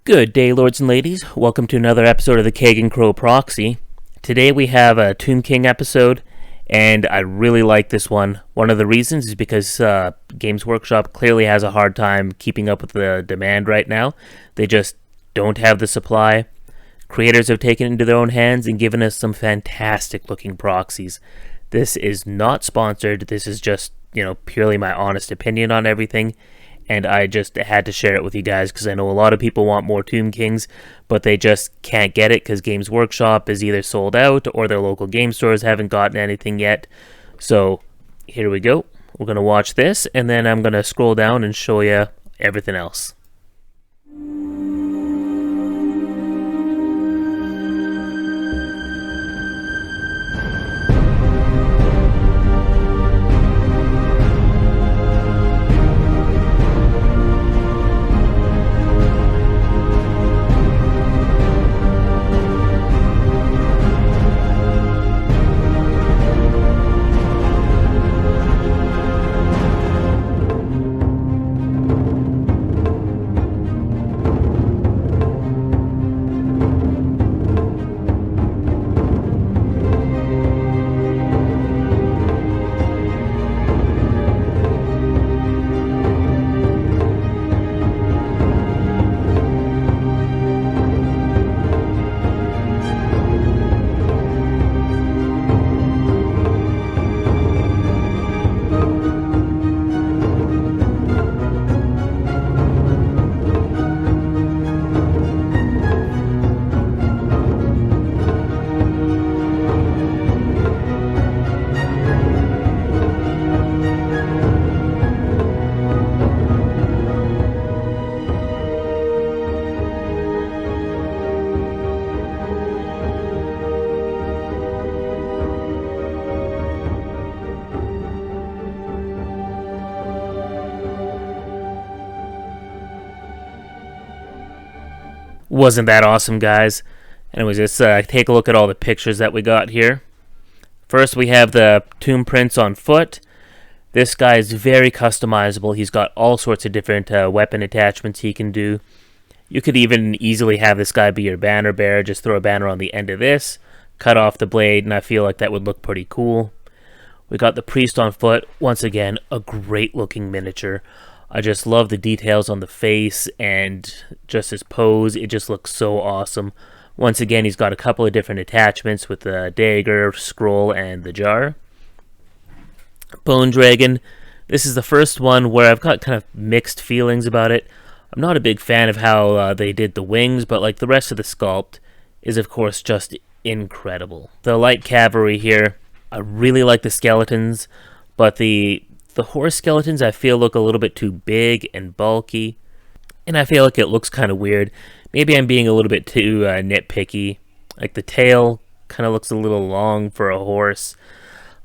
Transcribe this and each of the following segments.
Good day, lords and ladies. Welcome to another episode of the Keg & Crow Proxy. Today we have a Tomb King episode, and I really like this one. One of the reasons is because Games Workshop clearly has a hard time keeping up with the demand right now. They just don't have the supply. Creators have taken it into their own hands and given us some fantastic looking proxies. This is not sponsored. This is just, purely my honest opinion on everything. And I just had to share it with you guys because I know a lot of people want more Tomb Kings, but they just can't get it because Games Workshop is either sold out or their local game stores haven't gotten anything yet. So here we go. We're going to watch this, and then I'm going to scroll down and show you everything else. Wasn't that awesome, guys? Anyways, let's take a look at all the pictures that we got here. First, we have the tomb prints on foot. This guy is very customizable. He's got all sorts of different weapon attachments he can do. You could even easily have this guy be your banner bearer. Just throw a banner on the end of this, cut off the blade, and I feel like that would look pretty cool. We got the priest on foot. Once again, a great looking miniature. I just love the details on the face and just his pose. It just looks so awesome. Once again, he's got a couple of different attachments with the dagger, scroll, and the jar. Bone Dragon. This is the first one where I've got kind of mixed feelings about it. I'm not a big fan of how they did the wings, but like the rest of the sculpt is, of course, just incredible. The light cavalry here, I really like the skeletons, but the horse skeletons I feel look a little bit too big and bulky, and I feel like it looks kind of weird. Maybe I'm being a little bit too nitpicky. Like the tail kind of looks a little long for a horse.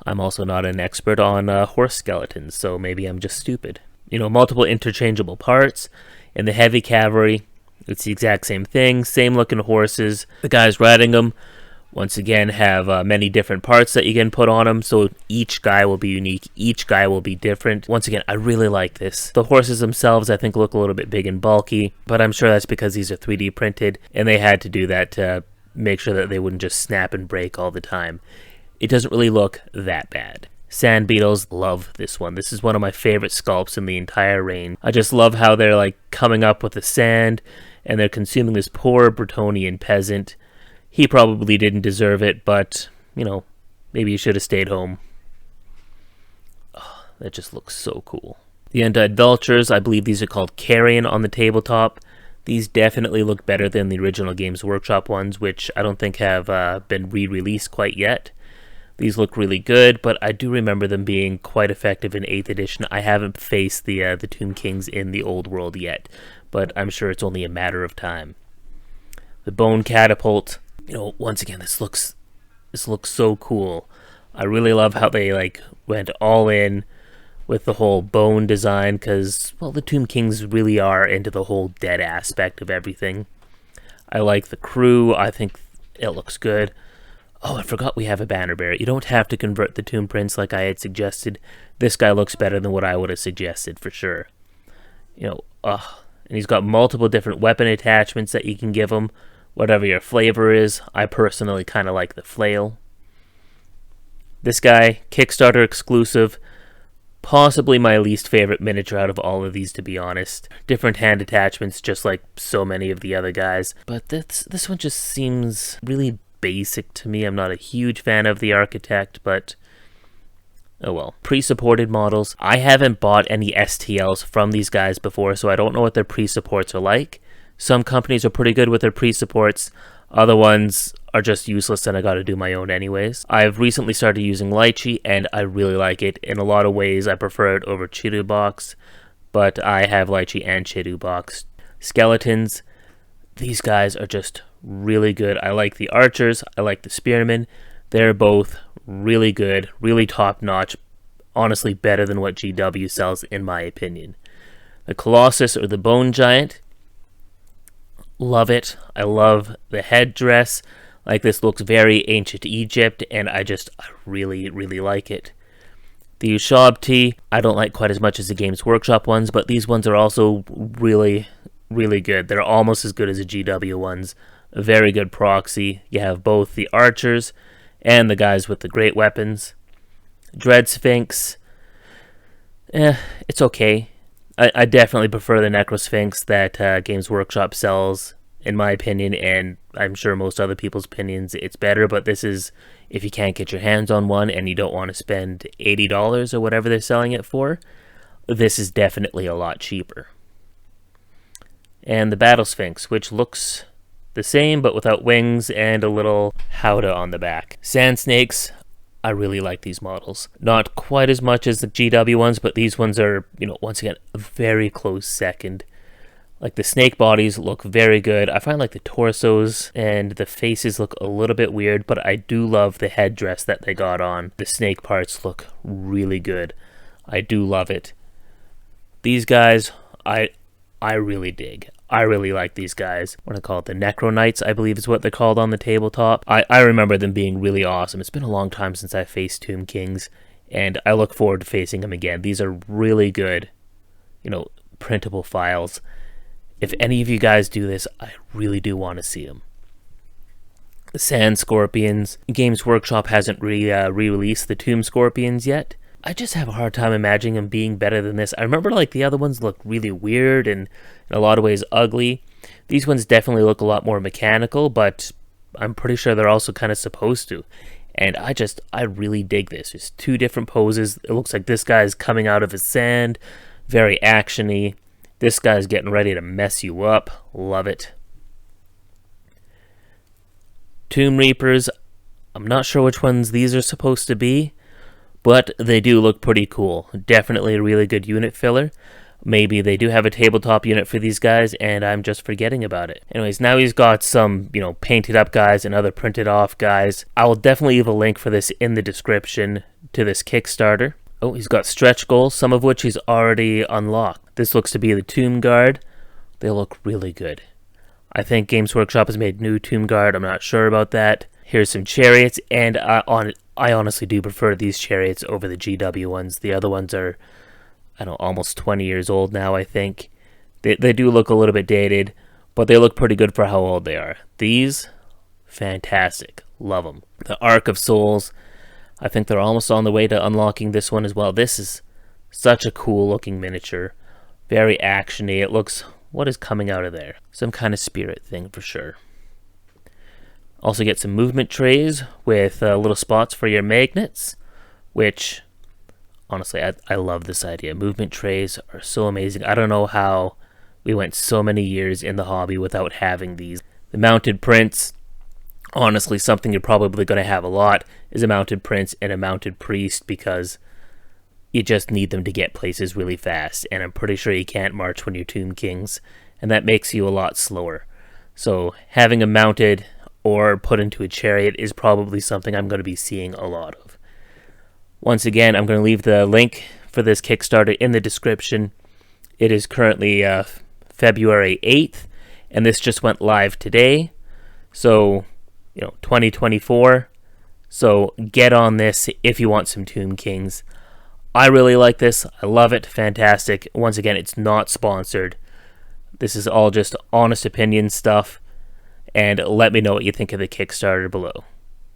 I'm also not an expert on horse skeletons, so maybe I'm just stupid. Multiple interchangeable parts. In the heavy cavalry, it's the exact same thing, same looking horses. The guys riding them, once again, have many different parts that you can put on them, so each guy will be unique, each guy will be different. Once again, I really like this. The horses themselves, I think, look a little bit big and bulky, but I'm sure that's because these are 3D printed, and they had to do that to make sure that they wouldn't just snap and break all the time. It doesn't really look that bad. Sand beetles, love this one. This is one of my favorite sculpts in the entire range. I just love how they're like coming up with the sand, and they're consuming this poor Bretonian peasant. He probably didn't deserve it, but, maybe he should have stayed home. Oh, that just looks so cool. The undead vultures, I believe these are called carrion on the tabletop. These definitely look better than the original Games Workshop ones, which I don't think have been re-released quite yet. These look really good, but I do remember them being quite effective in 8th edition. I haven't faced the Tomb Kings in the old world yet, but I'm sure it's only a matter of time. The bone catapult. Once again, this looks so cool. I really love how they went all in with the whole bone design because, the Tomb Kings really are into the whole dead aspect of everything. I like the crew. I think it looks good. Oh, I forgot we have a banner bearer. You don't have to convert the tomb prints like I had suggested. This guy looks better than what I would have suggested for sure. And And he's got multiple different weapon attachments that you can give him, whatever your flavor is. I personally kind of like the flail. This guy, Kickstarter exclusive, possibly my least favorite miniature out of all of these, to be honest. Different hand attachments, just like so many of the other guys. But this one just seems really basic to me. I'm not a huge fan of the architect, but oh well. Pre-supported models. I haven't bought any STLs from these guys before, so I don't know what their pre-supports are like. Some companies are pretty good with their pre-supports. Other ones are just useless and I gotta do my own anyways. I've recently started using Lychee and I really like it. In a lot of ways I prefer it over Chidu Box, but I have Lychee and Chidu Box. Skeletons. These guys are just really good. I like the archers. I like the spearmen. They're both really good, really top-notch. Honestly, better than what GW sells, in my opinion. The Colossus or the Bone Giant. Love it. I love the headdress. Like, this looks very ancient Egypt, and I really, really like it. The Ushabti, I don't like quite as much as the Games Workshop ones, but these ones are also really, really good. They're almost as good as the GW ones. A very good proxy. You have both the archers and the guys with the great weapons. Dread Sphinx, it's okay. I definitely prefer the Necro Sphinx that Games Workshop sells, in my opinion, and I'm sure most other people's opinions it's better, but this is, if you can't get your hands on one and you don't want to spend $80 or whatever they're selling it for, this is definitely a lot cheaper. And the Battle Sphinx, which looks the same but without wings and a little howdah on the back. Sand Snakes, I really like these models. Not quite as much as the GW ones, but these ones are, once again, a very close second. Like, the snake bodies look very good. I find like the torsos and the faces look a little bit weird, but I do love the headdress that they got on. The snake parts look really good. I do love it. These guys, I really dig. I really like these guys. What do I call it? The Necro Knights, I believe is what they're called on the tabletop. I remember them being really awesome. It's been a long time since I faced Tomb Kings, and I look forward to facing them again. These are really good, printable files. If any of you guys do this, I really do want to see them. The Sand Scorpions. Games Workshop hasn't re-released the Tomb Scorpions yet. I just have a hard time imagining them being better than this. I remember like the other ones look really weird and in a lot of ways ugly. These ones definitely look a lot more mechanical, but I'm pretty sure they're also kind of supposed to. And I really dig this. There's two different poses. It looks like this guy's coming out of his sand, very action-y. This guy's getting ready to mess you up. Love it. Tomb Reapers. I'm not sure which ones these are supposed to be, but they do look pretty cool. Definitely a really good unit filler. Maybe they do have a tabletop unit for these guys, and I'm just forgetting about it. Anyways, now he's got some, painted up guys and other printed off guys. I will definitely leave a link for this in the description to this Kickstarter. Oh, he's got stretch goals, some of which he's already unlocked. This looks to be the Tomb Guard. They look really good. I think Games Workshop has made new Tomb Guard. I'm not sure about that. Here's some chariots, and I honestly do prefer these chariots over the GW ones. The other ones are, almost 20 years old now, I think. They do look a little bit dated, but they look pretty good for how old they are. These, fantastic. Love them. The Ark of Souls, I think they're almost on the way to unlocking this one as well. This is such a cool looking miniature. Very action-y. It looks, what is coming out of there? Some kind of spirit thing for sure. Also get some movement trays with little spots for your magnets, which, honestly, I love this idea. Movement trays are so amazing. I don't know how we went so many years in the hobby without having these. The mounted prints, honestly, something you're probably going to have a lot is a mounted prince and a mounted priest, because you just need them to get places really fast, and I'm pretty sure you can't march when you're Tomb Kings, and that makes you a lot slower. So having a mounted or put into a chariot is probably something I'm going to be seeing a lot of. Once again, I'm going to leave the link for this Kickstarter in the description. It is currently February 8th, and this just went live today. So, 2024. So get on this if you want some Tomb Kings. I really like this. I love it. Fantastic. Once again, it's not sponsored. This is all just honest opinion stuff, and let me know what you think of the Kickstarter below.